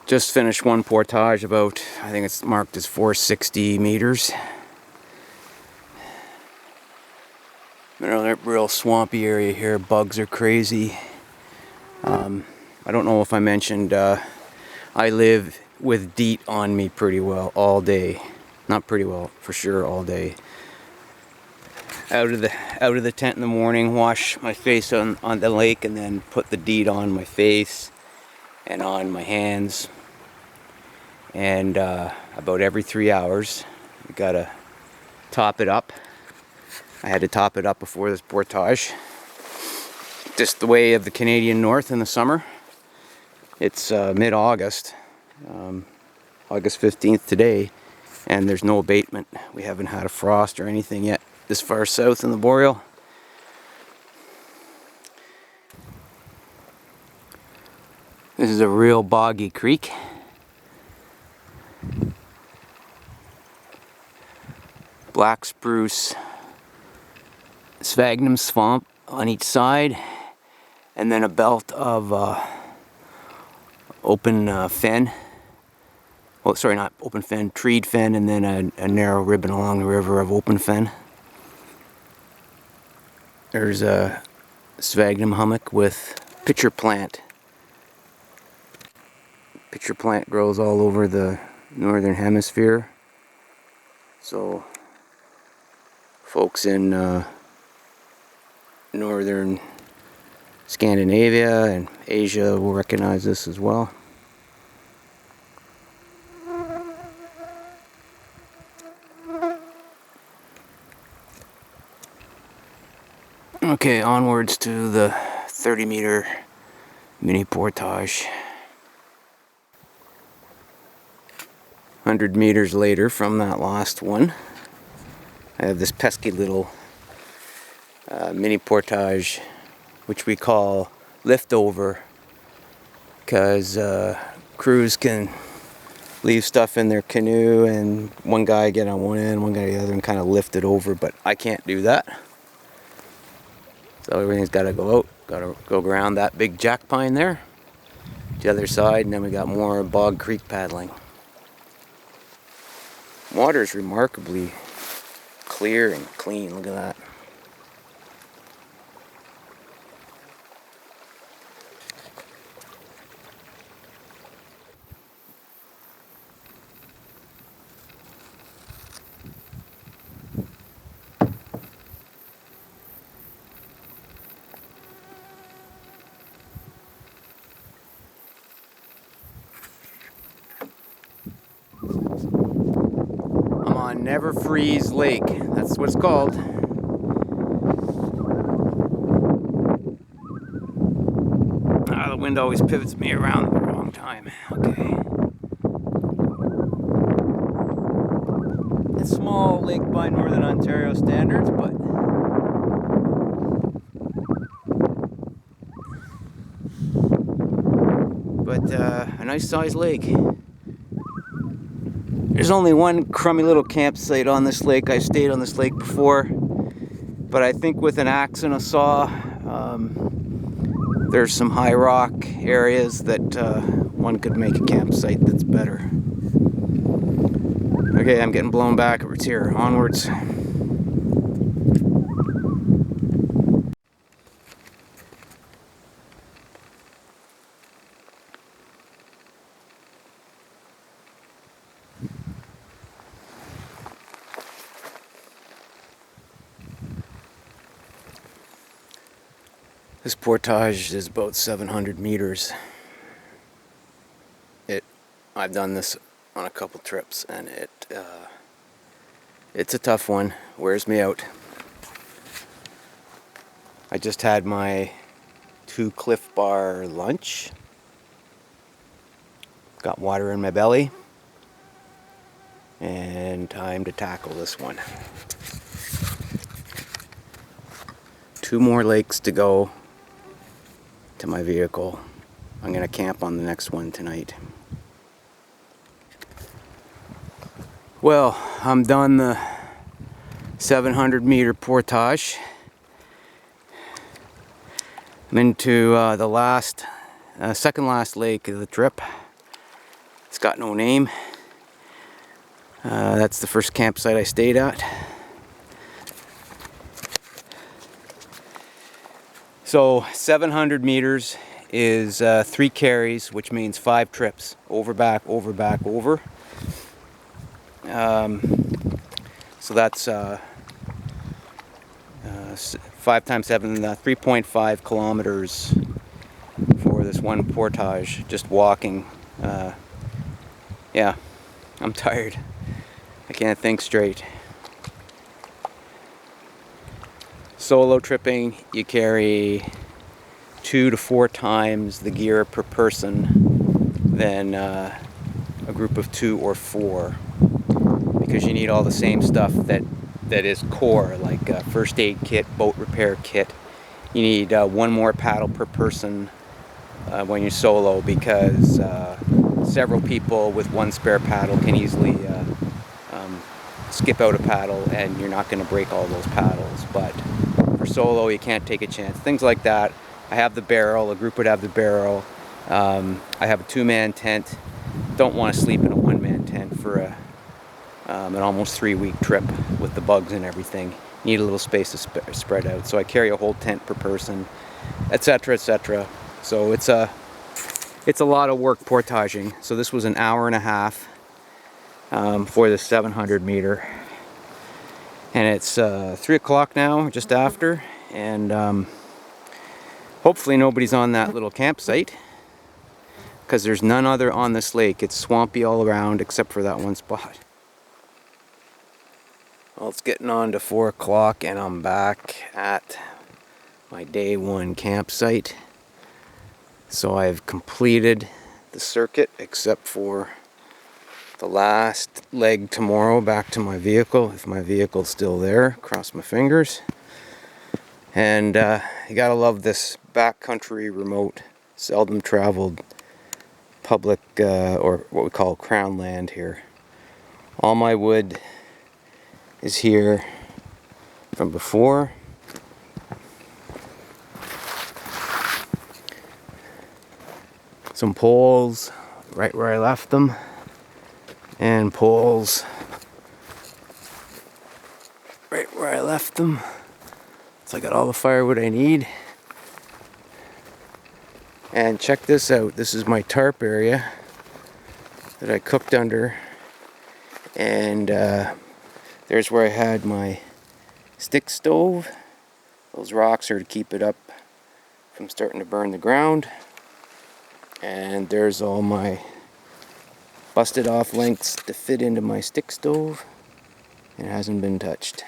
Just finished one portage about, I think it's marked as 460 meters. Real swampy area here. Bugs are crazy. I don't know if I mentioned I live with DEET on me pretty well all day. Not pretty well, for sure all day. Out of the tent in the morning, wash my face on the lake, and then put the DEET on my face and on my hands. And about every 3 hours, you gotta top it up. I had to top it up before this portage. Just the way of the Canadian North in the summer. It's mid-August, August 15th today, and there's no abatement. We haven't had a frost or anything yet this far south in the Boreal. This is a real boggy creek. Black spruce, sphagnum swamp on each side, and then a belt of open fen. Oh, sorry, not open fen, treed fen, and then a narrow ribbon along the river of open fen. There's a sphagnum hummock with pitcher plant. Pitcher plant grows all over the northern hemisphere. So folks in northern Scandinavia and Asia will recognize this as well. Okay, onwards to the 30-meter mini portage. 100 meters later from that last one, I have this pesky little mini portage, which we call liftover, because crews can leave stuff in their canoe and one guy get on one end, one guy on the other, and kind of lift it over, but I can't do that. So everything's got to go out, got to go around that big jack pine there, the other side, and then we got more Boggy Creek paddling. Water is remarkably clear and clean. Look at that. I'm on Never Freeze Lake. That's what it's called. The wind always pivots me around at the wrong time. Okay. It's a small lake by Northern Ontario standards, but a nice sized lake. There's only one crummy little campsite on this lake. I've stayed on this lake before, but I think with an axe and a saw, there's some high rock areas that one could make a campsite that's better. Okay, I'm getting blown backwards here. Onwards. This portage is about 700 meters. I've done this on a couple trips, and it's a tough one. Wears me out. I just had my 2 Cliff Bar lunch. Got water in my belly, and time to tackle this one. 2 more lakes to go to my vehicle. I'm gonna camp on the next one tonight. Well, I'm done the 700-meter portage. I'm into the second last lake of the trip. It's got no name. That's the first campsite I stayed at. So 700 meters is 3 carries, which means 5 trips. Over, back, over, back, over. So that's 5 times 7, 3.5 kilometers for this one portage, just walking. Yeah, I'm tired. I can't think straight. Solo tripping, you carry 2 to 4 times the gear per person than a group of 2 or 4, because you need all the same stuff that is core, like a first aid kit, boat repair kit. You need 1 more paddle per person when you're solo, because several people with 1 spare paddle can easily skip out a paddle, and you're not going to break all those paddles. But for solo, you can't take a chance. Things like that. I have the barrel. A group would have the barrel. I have a 2-man tent. Don't want to sleep in a 1-man tent for an almost 3-week trip with the bugs and everything. Need a little space to spread out. So I carry a whole tent per person, etc., etc. So it's a lot of work portaging. So this was an hour and a half for the 700 meter. And it's 3 o'clock now, just after. And hopefully nobody's on that little campsite, because there's none other on this lake. It's swampy all around except for that one spot. Well, it's getting on to 4 o'clock and I'm back at my day 1 campsite. So I've completed the circuit except for the last leg tomorrow back to my vehicle, if my vehicle's still there. Cross my fingers. And you gotta love this backcountry, remote, seldom traveled public or what we call crown land here. All my wood is here from before. Some poles right where I left them, and poles right where I left them. So I got all the firewood I need. And check this out. This is my tarp area that I cooked under. And there's where I had my stick stove. Those rocks are to keep it up from starting to burn the ground. And there's all my busted off lengths to fit into my stick stove. It hasn't been touched.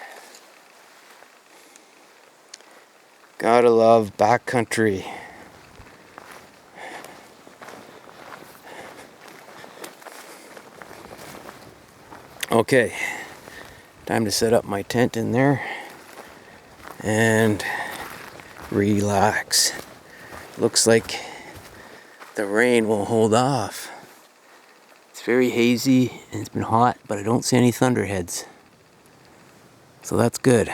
Gotta love backcountry. Okay, time to set up my tent in there and relax. Looks like the rain will hold off. It's very hazy and it's been hot, but I don't see any thunderheads. So that's good.